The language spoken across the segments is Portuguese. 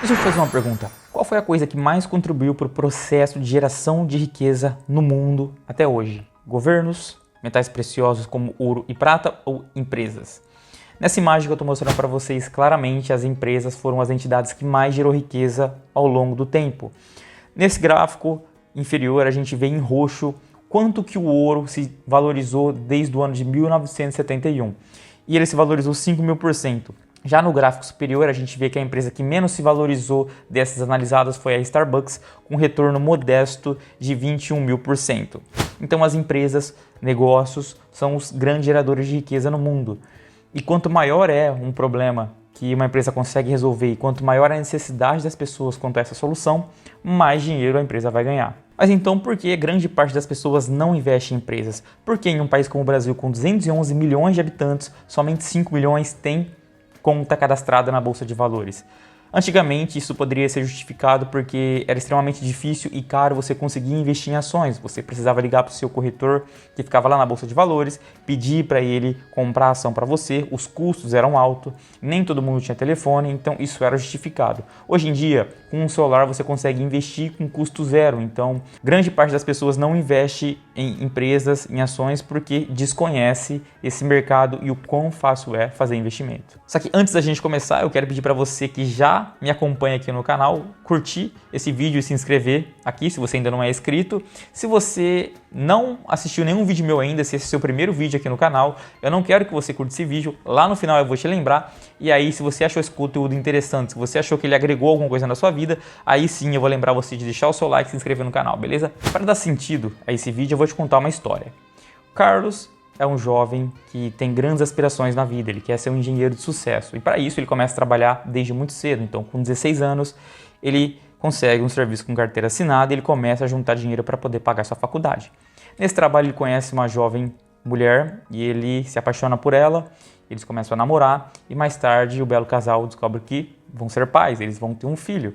Deixa eu te fazer uma pergunta. Qual foi a coisa que mais contribuiu para o processo de geração de riqueza no mundo até hoje? Governos, metais preciosos como ouro e prata ou empresas? Nessa imagem que eu estou mostrando para vocês, claramente as empresas foram as entidades que mais gerou riqueza ao longo do tempo. Nesse gráfico inferior a gente vê em roxo quanto que o ouro se valorizou desde o ano de 1971 e ele se valorizou 5.000%. Já no gráfico superior a gente vê que a empresa que menos se valorizou dessas analisadas foi a Starbucks, com um retorno modesto de 21.000%. Então as empresas, negócios, são os grandes geradores de riqueza no mundo. E quanto maior é um problema que uma empresa consegue resolver e quanto maior a necessidade das pessoas quanto a essa solução, mais dinheiro a empresa vai ganhar. Mas então por que grande parte das pessoas não investe em empresas? Porque em um país como o Brasil, com 211 milhões de habitantes, somente 5 milhões têm conta cadastrada na Bolsa de Valores. Antigamente isso poderia ser justificado porque era extremamente difícil e caro você conseguir investir em ações. Você precisava ligar para o seu corretor que ficava lá na Bolsa de Valores, pedir para ele comprar a ação para você, os custos eram altos, nem todo mundo tinha telefone, então isso era justificado. Hoje em dia, com um celular você consegue investir com custo zero, então grande parte das pessoas não investe em empresas, em ações, porque desconhece esse mercado e o quão fácil é fazer investimento. Só que antes da gente começar, eu quero pedir para você que já me acompanha aqui no canal, curtir esse vídeo e se inscrever aqui se você ainda não é inscrito. Se você não assistiu nenhum vídeo meu ainda, se esse é o seu primeiro vídeo aqui no canal, eu não quero que você curta esse vídeo, lá no final eu vou te lembrar, e aí se você achou esse conteúdo interessante, se você achou que ele agregou alguma coisa na sua vida, aí sim eu vou lembrar você de deixar o seu like e se inscrever no canal, beleza? Para dar sentido a esse vídeo eu vou te contar uma história. Carlos é um jovem que tem grandes aspirações na vida, ele quer ser um engenheiro de sucesso e para isso ele começa a trabalhar desde muito cedo, então com 16 anos ele consegue um serviço com carteira assinada e ele começa a juntar dinheiro para poder pagar sua faculdade. Nesse trabalho ele conhece uma jovem mulher e ele se apaixona por ela, eles começam a namorar e mais tarde o belo casal descobre que vão ser pais, eles vão ter um filho.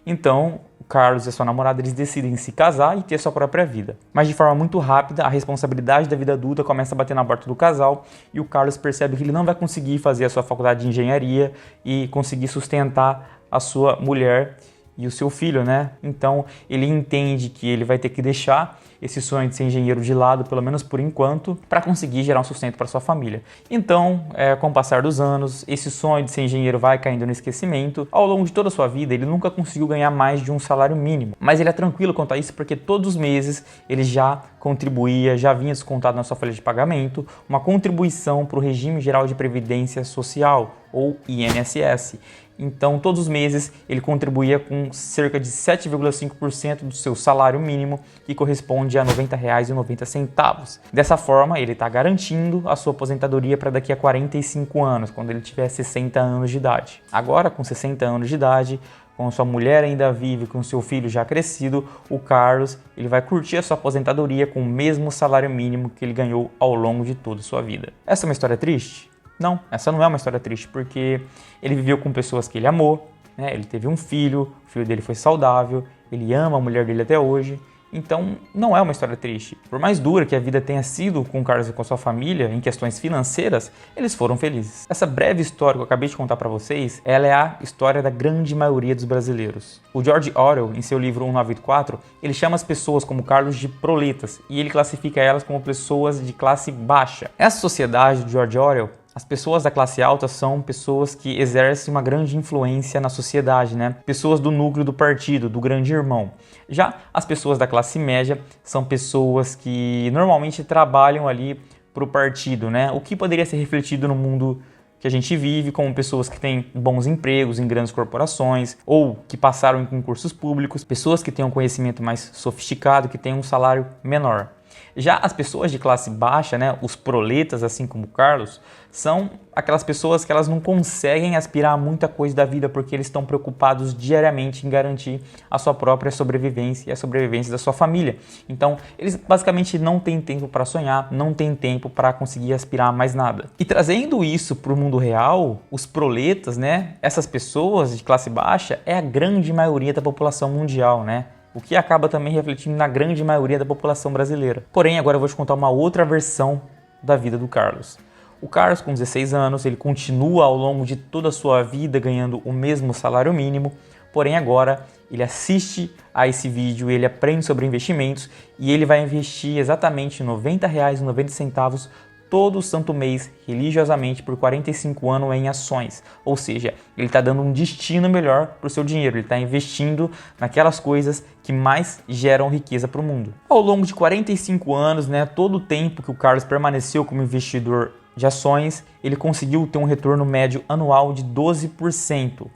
Então, o Carlos e a sua namorada eles decidem se casar e ter sua própria vida. Mas de forma muito rápida, a responsabilidade da vida adulta começa a bater na porta do casal e o Carlos percebe que ele não vai conseguir fazer a sua faculdade de engenharia e conseguir sustentar a sua mulher e o seu filho, né? Então, ele entende que ele vai ter que deixar esse sonho de ser engenheiro de lado, pelo menos por enquanto, para conseguir gerar um sustento para sua família. Então, com o passar dos anos, esse sonho de ser engenheiro vai caindo no esquecimento. Ao longo de toda a sua vida, ele nunca conseguiu ganhar mais de um salário mínimo. Mas ele é tranquilo quanto a isso, porque todos os meses ele já contribuía, já vinha descontado na sua folha de pagamento, uma contribuição para o Regime Geral de Previdência Social, ou INSS. Então, todos os meses ele contribuía com cerca de 7,5% do seu salário mínimo, que corresponde a R$ 90,90. Dessa forma, ele está garantindo a sua aposentadoria para daqui a 45 anos, quando ele tiver 60 anos de idade. Agora, com 60 anos de idade, com sua mulher ainda viva, com seu filho já crescido, o Carlos ele vai curtir a sua aposentadoria com o mesmo salário mínimo que ele ganhou ao longo de toda a sua vida. Essa é uma história triste? Não, essa não é uma história triste, porque ele viveu com pessoas que ele amou, né? Ele teve um filho, o filho dele foi saudável, ele ama a mulher dele até hoje, então não é uma história triste. Por mais dura que a vida tenha sido com o Carlos e com a sua família, em questões financeiras, eles foram felizes. Essa breve história que eu acabei de contar para vocês, ela é a história da grande maioria dos brasileiros. O George Orwell, em seu livro 1984, ele chama as pessoas como Carlos de proletas, e ele classifica elas como pessoas de classe baixa. Essa sociedade do George Orwell, as pessoas da classe alta são pessoas que exercem uma grande influência na sociedade, né? Pessoas do núcleo do partido, do grande irmão. Já as pessoas da classe média são pessoas que normalmente trabalham ali para o partido, né? O que poderia ser refletido no mundo que a gente vive, como pessoas que têm bons empregos em grandes corporações ou que passaram em concursos públicos, pessoas que têm um conhecimento mais sofisticado, que têm um salário menor. Já as pessoas de classe baixa, né, os proletas, assim como o Carlos, são aquelas pessoas que elas não conseguem aspirar a muita coisa da vida porque eles estão preocupados diariamente em garantir a sua própria sobrevivência e a sobrevivência da sua família. Então, eles basicamente não têm tempo para sonhar, não têm tempo para conseguir aspirar a mais nada. E trazendo isso para o mundo real, os proletas, né, essas pessoas de classe baixa, é a grande maioria da população mundial, né? O que acaba também refletindo na grande maioria da população brasileira. Porém, agora eu vou te contar uma outra versão da vida do Carlos. O Carlos, com 16 anos, ele continua ao longo de toda a sua vida ganhando o mesmo salário mínimo, porém agora ele assiste a esse vídeo, ele aprende sobre investimentos e ele vai investir exatamente R$ 90,90 todo santo mês, religiosamente, por 45 anos em ações. Ou seja, ele está dando um destino melhor para o seu dinheiro, ele está investindo naquelas coisas que mais geram riqueza para o mundo. Ao longo de 45 anos, todo o tempo que o Carlos permaneceu como investidor de ações, ele conseguiu ter um retorno médio anual de 12%.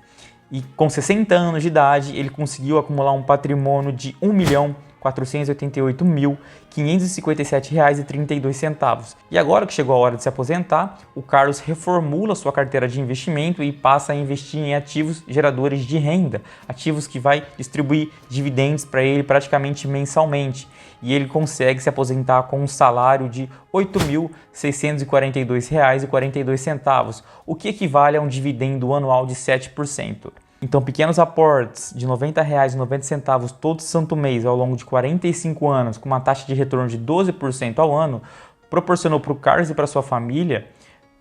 E com 60 anos de idade, ele conseguiu acumular um patrimônio de R$ 1.488.557,32. E agora que chegou a hora de se aposentar, o Carlos reformula sua carteira de investimento e passa a investir em ativos geradores de renda, ativos que vai distribuir dividendos para ele praticamente mensalmente. E ele consegue se aposentar com um salário de R$ 8.642,42, o que equivale a um dividendo anual de 7%. Então, pequenos aportes de R$ 90,90 todo santo mês ao longo de 45 anos, com uma taxa de retorno de 12% ao ano, proporcionou para o Carlos e para sua família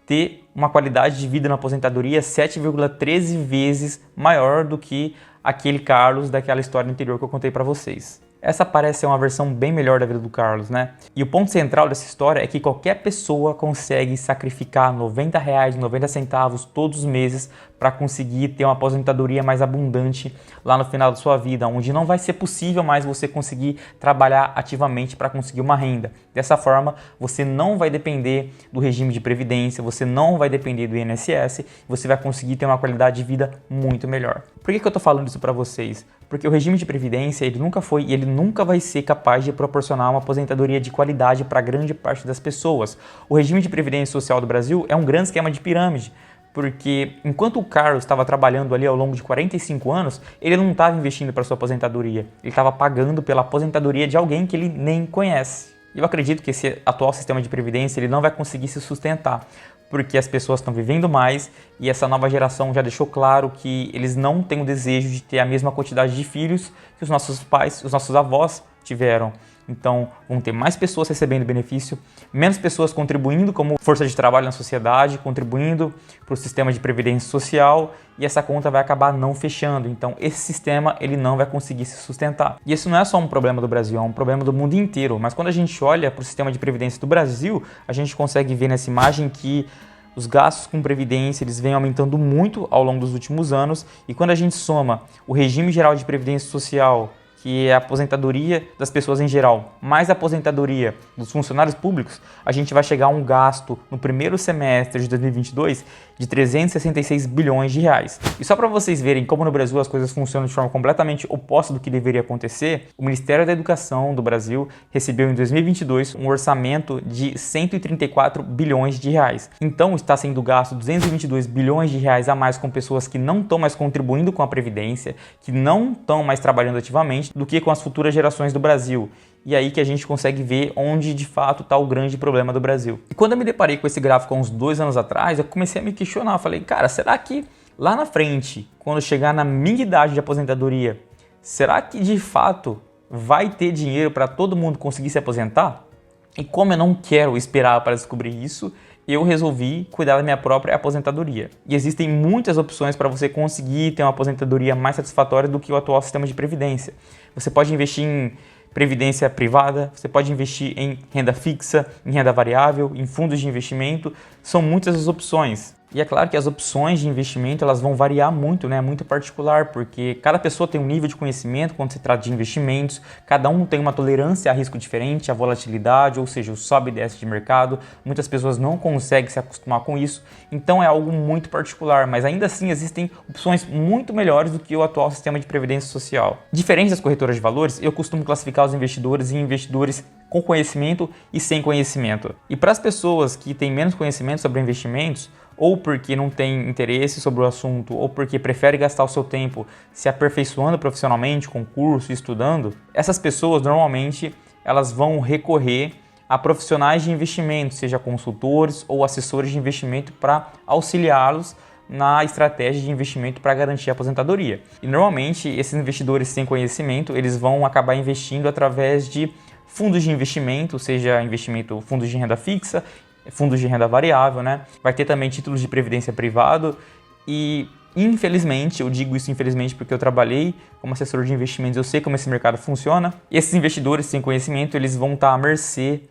ter uma qualidade de vida na aposentadoria 7,13 vezes maior do que aquele Carlos daquela história anterior que eu contei para vocês. Essa parece ser uma versão bem melhor da vida do Carlos, né? E o ponto central dessa história é que qualquer pessoa consegue sacrificar R$ 90,90 todos os meses para conseguir ter uma aposentadoria mais abundante lá no final da sua vida, onde não vai ser possível mais você conseguir trabalhar ativamente para conseguir uma renda. Dessa forma, você não vai depender do regime de previdência, você não vai depender do INSS, você vai conseguir ter uma qualidade de vida muito melhor. Por que eu estou falando isso para vocês? Porque o regime de previdência ele nunca foi e ele nunca vai ser capaz de proporcionar uma aposentadoria de qualidade para grande parte das pessoas. O regime de previdência social do Brasil é um grande esquema de pirâmide, porque enquanto o Carlos estava trabalhando ali ao longo de 45 anos, ele não estava investindo para sua aposentadoria, ele estava pagando pela aposentadoria de alguém que ele nem conhece. Eu acredito que esse atual sistema de previdência ele não vai conseguir se sustentar, porque as pessoas estão vivendo mais e essa nova geração já deixou claro que eles não têm o desejo de ter a mesma quantidade de filhos que os nossos pais, os nossos avós tiveram. Então, vão ter mais pessoas recebendo benefício, menos pessoas contribuindo como força de trabalho na sociedade, contribuindo para o sistema de previdência social e essa conta vai acabar não fechando. Então, esse sistema ele não vai conseguir se sustentar. E isso não é só um problema do Brasil, é um problema do mundo inteiro. Mas quando a gente olha para o sistema de previdência do Brasil, a gente consegue ver nessa imagem que os gastos com previdência eles vêm aumentando muito ao longo dos últimos anos e quando a gente soma o regime geral de previdência social, que é a aposentadoria das pessoas em geral, mais a aposentadoria dos funcionários públicos, a gente vai chegar a um gasto no primeiro semestre de 2022 de 366 bilhões de reais. E só para vocês verem como no Brasil as coisas funcionam de forma completamente oposta do que deveria acontecer, o Ministério da Educação do Brasil recebeu em 2022 um orçamento de 134 bilhões de reais. Então está sendo gasto 222 bilhões de reais a mais com pessoas que não estão mais contribuindo com a Previdência, que não estão mais trabalhando ativamente, do que com as futuras gerações do Brasil. E aí que a gente consegue ver onde de fato está o grande problema do Brasil. E quando eu me deparei com esse gráfico há uns 2 anos atrás, eu comecei a me questionar. Eu falei, cara, será que lá na frente, quando chegar na minha idade de aposentadoria, será que de fato vai ter dinheiro para todo mundo conseguir se aposentar? E como eu não quero esperar para descobrir isso, eu resolvi cuidar da minha própria aposentadoria. E existem muitas opções para você conseguir ter uma aposentadoria mais satisfatória do que o atual sistema de previdência. Você pode investir em previdência privada, você pode investir em renda fixa, em renda variável, em fundos de investimento, são muitas as opções. E é claro que as opções de investimento elas vão variar muito, né? Muito particular, porque cada pessoa tem um nível de conhecimento quando se trata de investimentos, cada um tem uma tolerância a risco diferente, a volatilidade, ou seja, o sobe e desce de mercado. Muitas pessoas não conseguem se acostumar com isso, então é algo muito particular, mas ainda assim existem opções muito melhores do que o atual sistema de previdência social. Diferente das corretoras de valores, eu costumo classificar os investidores em investidores com conhecimento e sem conhecimento. E para as pessoas que têm menos conhecimento sobre investimentos, ou porque não tem interesse sobre o assunto, ou porque prefere gastar o seu tempo se aperfeiçoando profissionalmente, com curso, estudando, essas pessoas normalmente elas vão recorrer a profissionais de investimento, seja consultores ou assessores de investimento para auxiliá-los na estratégia de investimento para garantir a aposentadoria. E normalmente esses investidores sem conhecimento, eles vão acabar investindo através de fundos de investimento, seja investimento fundos de renda fixa, fundos de renda variável, né? Vai ter também títulos de previdência privado e, infelizmente, eu digo isso infelizmente porque eu trabalhei como assessor de investimentos, eu sei como esse mercado funciona. E esses investidores sem conhecimento, eles vão estar à mercê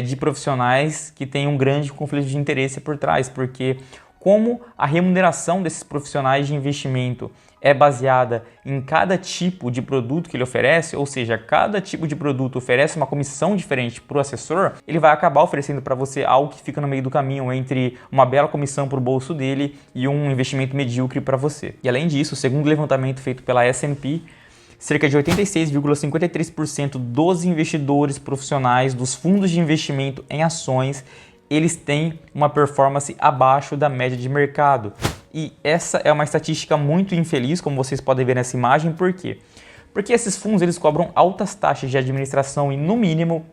de profissionais que têm um grande conflito de interesse por trás, porque como a remuneração desses profissionais de investimento é baseada em cada tipo de produto que ele oferece, ou seja, cada tipo de produto oferece uma comissão diferente para o assessor, ele vai acabar oferecendo para você algo que fica no meio do caminho entre uma bela comissão para o bolso dele e um investimento medíocre para você. E além disso, segundo o levantamento feito pela S&P, cerca de 86,53% dos investidores profissionais dos fundos de investimento em ações, eles têm uma performance abaixo da média de mercado. E essa é uma estatística muito infeliz, como vocês podem ver nessa imagem. Por quê? Porque esses fundos eles cobram altas taxas de administração e no mínimo,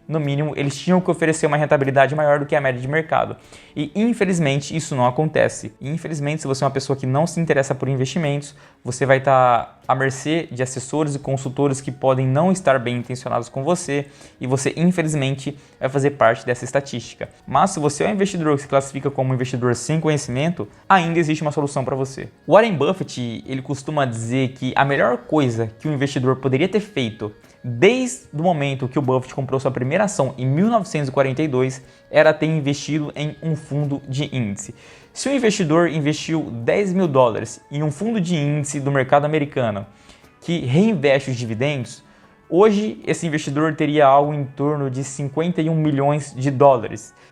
eles tinham que oferecer uma rentabilidade maior do que a média de mercado. E infelizmente isso não acontece. E infelizmente, se você é uma pessoa que não se interessa por investimentos, você vai estar à mercê de assessores e consultores que podem não estar bem intencionados com você e você infelizmente vai fazer parte dessa estatística. Mas se você é um investidor que se classifica como um investidor sem conhecimento, ainda existe uma solução para você. Warren Buffett, ele costuma dizer que a melhor coisa que o investidor poderia ter feito desde o momento que o Buffett comprou sua primeira ação em 1942 era ter investido em um fundo de índice. Se o investidor investiu $10 mil em um fundo de índice do mercado americano que reinveste os dividendos, hoje esse investidor teria algo em torno de $51 milhões.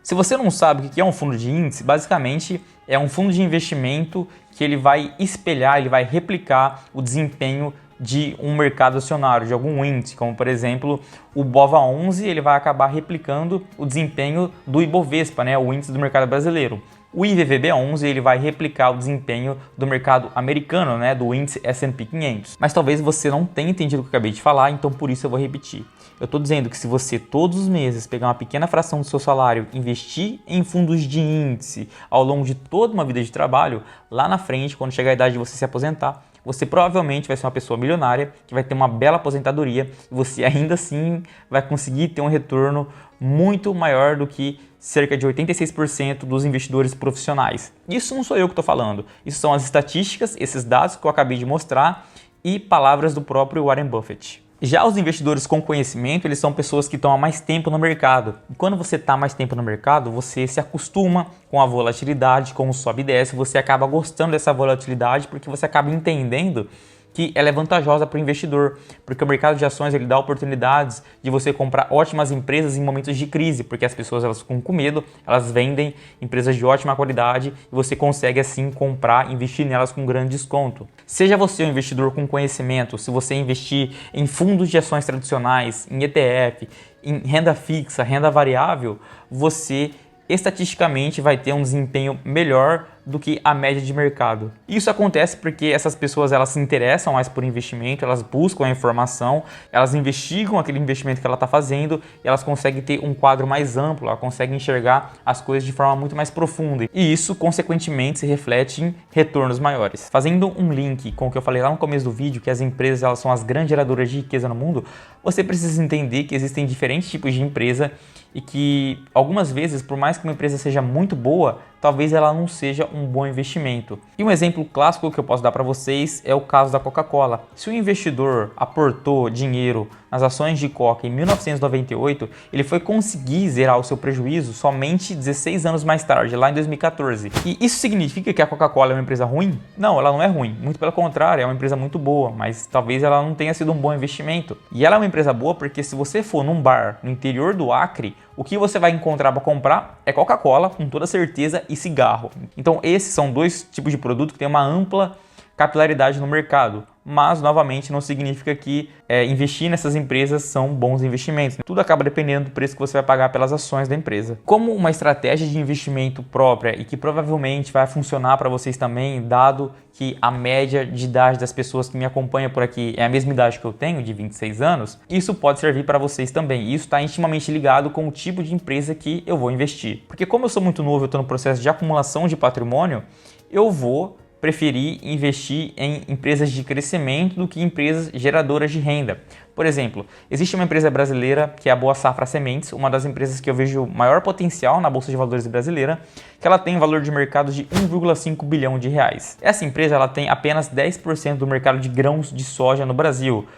Se você não sabe o que é um fundo de índice, basicamente é um fundo de investimento que ele vai espelhar, ele vai replicar o desempenho de um mercado acionário, de algum índice, como por exemplo o BOVA11, ele vai acabar replicando o desempenho do Ibovespa, né, o índice do mercado brasileiro. O IVVB11 ele vai replicar o desempenho do mercado americano, né, do índice S&P 500. Mas talvez você não tenha entendido o que eu acabei de falar, então por isso eu vou repetir. Eu estou dizendo que se você todos os meses pegar uma pequena fração do seu salário, investir em fundos de índice ao longo de toda uma vida de trabalho, lá na frente, quando chegar a idade de você se aposentar, você provavelmente vai ser uma pessoa milionária que vai ter uma bela aposentadoria e você ainda assim vai conseguir ter um retorno muito maior do que cerca de 86% dos investidores profissionais. Isso não sou eu que estou falando, isso são as estatísticas, esses dados que eu acabei de mostrar e palavras do próprio Warren Buffett. Já os investidores com conhecimento, eles são pessoas que estão há mais tempo no mercado. E quando você está mais tempo no mercado, você se acostuma com a volatilidade, com o sobe e desce, você acaba gostando dessa volatilidade porque você acaba entendendo que ela é vantajosa para o investidor, porque o mercado de ações ele dá oportunidades de você comprar ótimas empresas em momentos de crise, porque as pessoas elas ficam com medo, elas vendem empresas de ótima qualidade e você consegue assim comprar, investir nelas com grande desconto. Seja você um investidor com conhecimento, se você investir em fundos de ações tradicionais, em ETF, em renda fixa, renda variável, você estatisticamente vai ter um desempenho melhor do que a média de mercado. Isso acontece porque essas pessoas elas se interessam mais por investimento, elas buscam a informação, elas investigam aquele investimento que ela está fazendo e elas conseguem ter um quadro mais amplo, elas conseguem enxergar as coisas de forma muito mais profunda e isso consequentemente se reflete em retornos maiores. Fazendo um link com o que eu falei lá no começo do vídeo, que as empresas elas são as grandes geradoras de riqueza no mundo, você precisa entender que existem diferentes tipos de empresa e que algumas vezes, por mais que uma empresa seja muito boa, talvez ela não seja um bom investimento. E um exemplo clássico que eu posso dar para vocês é o caso da Coca-Cola. Se o investidor aportou dinheiro nas ações de Coca em 1998, ele foi conseguir zerar o seu prejuízo somente 16 anos mais tarde, lá em 2014. E isso significa que a Coca-Cola é uma empresa ruim? Não, ela não é ruim. Muito pelo contrário, é uma empresa muito boa, mas talvez ela não tenha sido um bom investimento. E ela é uma empresa boa porque se você for num bar no interior do Acre, o que você vai encontrar para comprar é Coca-Cola, com toda certeza, e cigarro. Então esses são dois tipos de produto que têm uma ampla capilaridade no mercado, mas novamente não significa que investir nessas empresas são bons investimentos. Tudo acaba dependendo do preço que você vai pagar pelas ações da empresa. Como uma estratégia de investimento própria e que provavelmente vai funcionar para vocês também, dado que a média de idade das pessoas que me acompanham por aqui é a mesma idade que eu tenho, de 26 anos, isso pode servir para vocês também. Isso está intimamente ligado com o tipo de empresa que eu vou investir. Porque como eu sou muito novo, eu estou no processo de acumulação de patrimônio, eu vou preferir investir em empresas de crescimento do que empresas geradoras de renda. Por exemplo, existe uma empresa brasileira que é a Boa Safra Sementes, uma das empresas que eu vejo maior potencial na Bolsa de Valores brasileira, que ela tem um valor de mercado de 1,5 bilhão de reais. Essa empresa ela tem apenas 10% do mercado de grãos de soja no Brasil.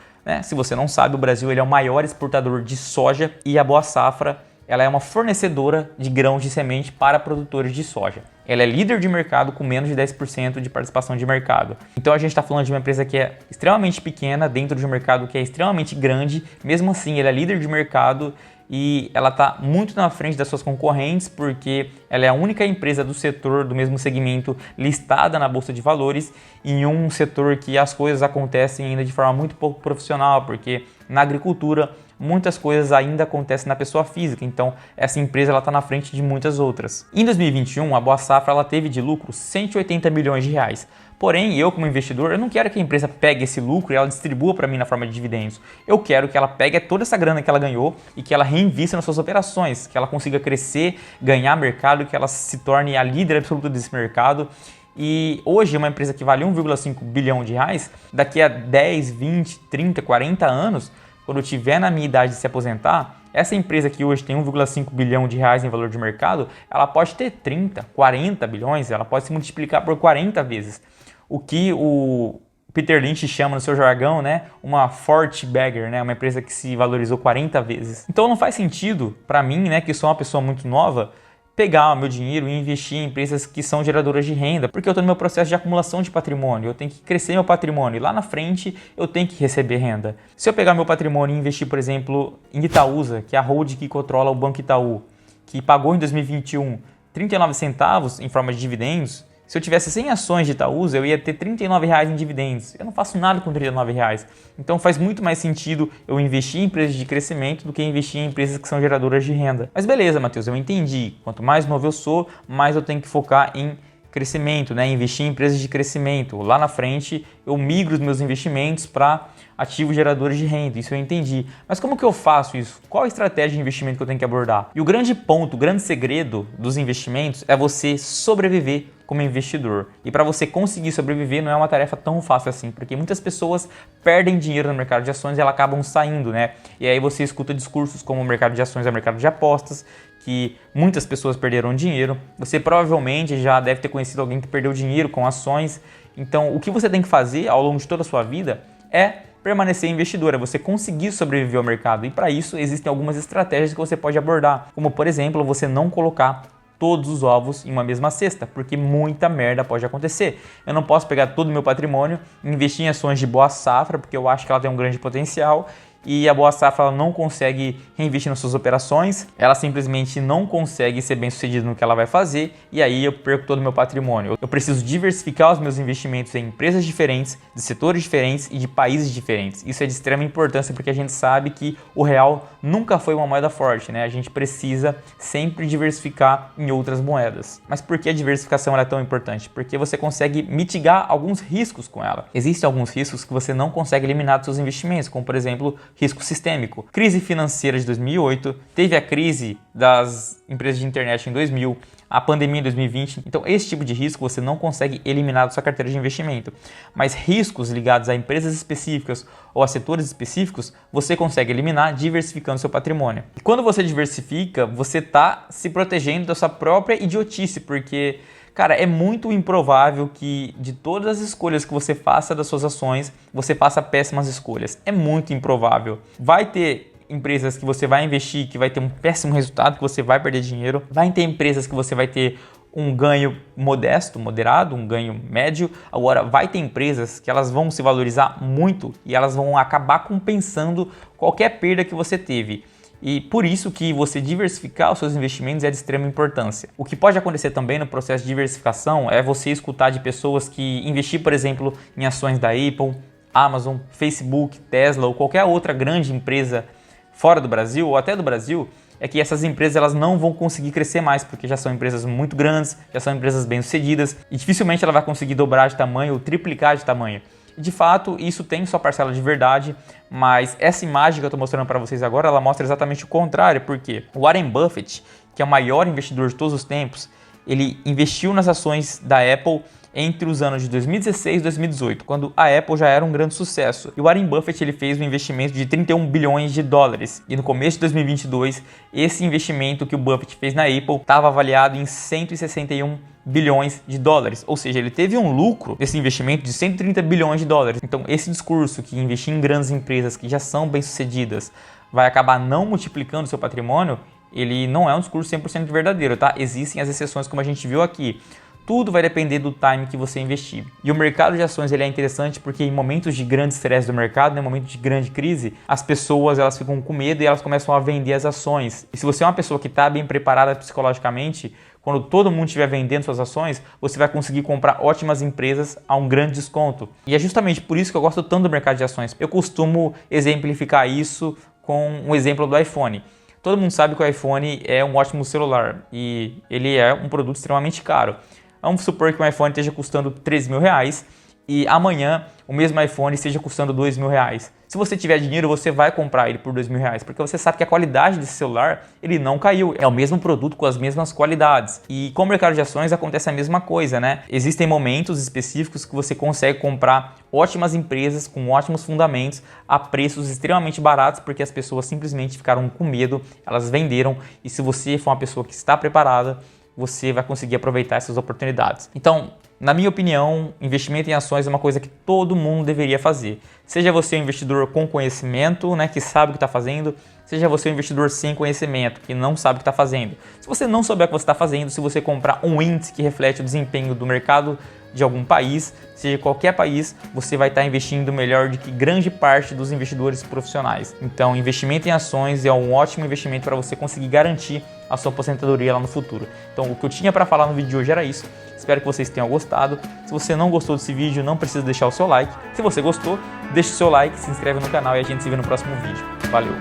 Se você não sabe, o Brasil ele é o maior exportador de soja e a Boa Safra ela é uma fornecedora de grãos de semente para produtores de soja. Ela é líder de mercado com menos de 10% de participação de mercado. Então a gente está falando de uma empresa que é extremamente pequena dentro de um mercado que é extremamente grande. Mesmo assim, ela é líder de mercado e ela está muito na frente das suas concorrentes porque ela é a única empresa do setor, do mesmo segmento, listada na Bolsa de Valores em um setor que as coisas acontecem ainda de forma muito pouco profissional, porque na agricultura muitas coisas ainda acontecem na pessoa física, então essa empresa está na frente de muitas outras. Em 2021, a Boa Safra ela teve de lucro 180 milhões de reais. Porém, eu como investidor, eu não quero que a empresa pegue esse lucro e ela distribua para mim na forma de dividendos. Eu quero que ela pegue toda essa grana que ela ganhou e que ela reinvista nas suas operações, que ela consiga crescer, ganhar mercado, que ela se torne a líder absoluta desse mercado. E hoje uma empresa que vale 1,5 bilhão de reais, daqui a 10, 20, 30, 40 anos, quando eu tiver na minha idade de se aposentar, essa empresa que hoje tem 1,5 bilhão de reais em valor de mercado, ela pode ter 30, 40 bilhões, ela pode se multiplicar por 40 vezes. O que o Peter Lynch chama no seu jargão, uma forte bagger, uma empresa que se valorizou 40 vezes. Então não faz sentido para mim, que sou uma pessoa muito nova, pegar o meu dinheiro e investir em empresas que são geradoras de renda, porque eu estou no meu processo de acumulação de patrimônio, eu tenho que crescer meu patrimônio e lá na frente eu tenho que receber renda. Se eu pegar meu patrimônio e investir, por exemplo, em Itaúsa, que é a holding que controla o Banco Itaú, que pagou em 2021 39 centavos em forma de dividendos, se eu tivesse 100 ações de Itaúsa, eu ia ter R$39 em dividendos. Eu não faço nada com R$39. Então faz muito mais sentido eu investir em empresas de crescimento do que investir em empresas que são geradoras de renda. Mas beleza, Matheus, eu entendi. Quanto mais novo eu sou, mais eu tenho que focar em crescimento, investir em empresas de crescimento. Lá na frente eu migro os meus investimentos para ativos geradores de renda, isso eu entendi. Mas como que eu faço isso? Qual a estratégia de investimento que eu tenho que abordar? E o grande ponto, o grande segredo dos investimentos é você sobreviver como investidor. E para você conseguir sobreviver não é uma tarefa tão fácil assim, porque muitas pessoas perdem dinheiro no mercado de ações e elas acabam saindo, E aí você escuta discursos como o mercado de ações é o mercado de apostas, que muitas pessoas perderam dinheiro. Você provavelmente já deve ter conhecido alguém que perdeu dinheiro com ações. Então, o que você tem que fazer ao longo de toda a sua vida é permanecer investidor, é você conseguir sobreviver ao mercado. E para isso existem algumas estratégias que você pode abordar, como por exemplo, você não colocar todos os ovos em uma mesma cesta, porque muita merda pode acontecer. Eu não posso pegar todo o meu patrimônio e investir em ações de Boa Safra, porque eu acho que ela tem um grande potencial, e a Boa Safra ela não consegue reinvestir nas suas operações, ela simplesmente não consegue ser bem sucedida no que ela vai fazer, e aí eu perco todo o meu patrimônio. Eu preciso diversificar os meus investimentos em empresas diferentes, de setores diferentes e de países diferentes. Isso é de extrema importância porque a gente sabe que o real nunca foi uma moeda forte, A gente precisa sempre diversificar em outras moedas. Mas por que a diversificação é tão importante? Porque você consegue mitigar alguns riscos com ela. Existem alguns riscos que você não consegue eliminar dos seus investimentos, como por exemplo, risco sistêmico. Crise financeira de 2008, teve a crise das empresas de internet em 2000, a pandemia em 2020. Então, esse tipo de risco você não consegue eliminar da sua carteira de investimento. Mas riscos ligados a empresas específicas ou a setores específicos, você consegue eliminar diversificando seu patrimônio. E quando você diversifica, você está se protegendo da sua própria idiotice, porque cara, é muito improvável que de todas as escolhas que você faça das suas ações, você faça péssimas escolhas. É muito improvável. Vai ter empresas que você vai investir, que vai ter um péssimo resultado, que você vai perder dinheiro. Vai ter empresas que você vai ter um ganho modesto, moderado, um ganho médio. Agora, vai ter empresas que elas vão se valorizar muito e elas vão acabar compensando qualquer perda que você teve. E por isso que você diversificar os seus investimentos é de extrema importância. O que pode acontecer também no processo de diversificação é você escutar de pessoas que investir, por exemplo, em ações da Apple, Amazon, Facebook, Tesla ou qualquer outra grande empresa fora do Brasil ou até do Brasil, é que essas empresas elas não vão conseguir crescer mais, porque já são empresas muito grandes, já são empresas bem-sucedidas e dificilmente ela vai conseguir dobrar de tamanho ou triplicar de tamanho. De fato, isso tem sua parcela de verdade, mas essa imagem que eu estou mostrando para vocês agora, ela mostra exatamente o contrário, porque o Warren Buffett, que é o maior investidor de todos os tempos, ele investiu nas ações da Apple entre os anos de 2016 e 2018, quando a Apple já era um grande sucesso. E o Warren Buffett ele fez um investimento de 31 bilhões de dólares. E no começo de 2022, esse investimento que o Buffett fez na Apple estava avaliado em 161 bilhões de dólares, ou seja, ele teve um lucro desse investimento de 130 bilhões de dólares. Então esse discurso que investir em grandes empresas que já são bem-sucedidas vai acabar não multiplicando seu patrimônio, ele não é um discurso 100% verdadeiro, tá? Existem as exceções como a gente viu aqui. Tudo vai depender do time que você investir. E o mercado de ações ele é interessante porque em momentos de grande estresse do mercado, em momentos de grande crise, as pessoas elas ficam com medo e elas começam a vender as ações. E se você é uma pessoa que está bem preparada psicologicamente, quando todo mundo estiver vendendo suas ações, você vai conseguir comprar ótimas empresas a um grande desconto. E é justamente por isso que eu gosto tanto do mercado de ações. Eu costumo exemplificar isso com um exemplo do iPhone. Todo mundo sabe que o iPhone é um ótimo celular e ele é um produto extremamente caro. Vamos supor que um iPhone esteja custando R$3.000 e amanhã o mesmo iPhone esteja custando R$2.000. Se você tiver dinheiro, você vai comprar ele por R$2.000, porque você sabe que a qualidade desse celular ele não caiu. É o mesmo produto com as mesmas qualidades. E com o mercado de ações acontece a mesma coisa, né? Existem momentos específicos que você consegue comprar ótimas empresas com ótimos fundamentos a preços extremamente baratos, porque as pessoas simplesmente ficaram com medo, elas venderam. E se você for uma pessoa que está preparada, você vai conseguir aproveitar essas oportunidades. Então, na minha opinião, investimento em ações é uma coisa que todo mundo deveria fazer. Seja você um investidor com conhecimento, né, que sabe o que está fazendo, seja você um investidor sem conhecimento, que não sabe o que está fazendo. Se você não souber o que você está fazendo, se você comprar um índice que reflete o desempenho do mercado de algum país, seja qualquer país, você vai estar investindo melhor do que grande parte dos investidores profissionais. Então, investimento em ações é um ótimo investimento para você conseguir garantir a sua aposentadoria lá no futuro. Então, o que eu tinha para falar no vídeo de hoje era isso. Espero que vocês tenham gostado. Se você não gostou desse vídeo, não precisa deixar o seu like. Se você gostou, deixe o seu like, se inscreve no canal e a gente se vê no próximo vídeo. Valeu!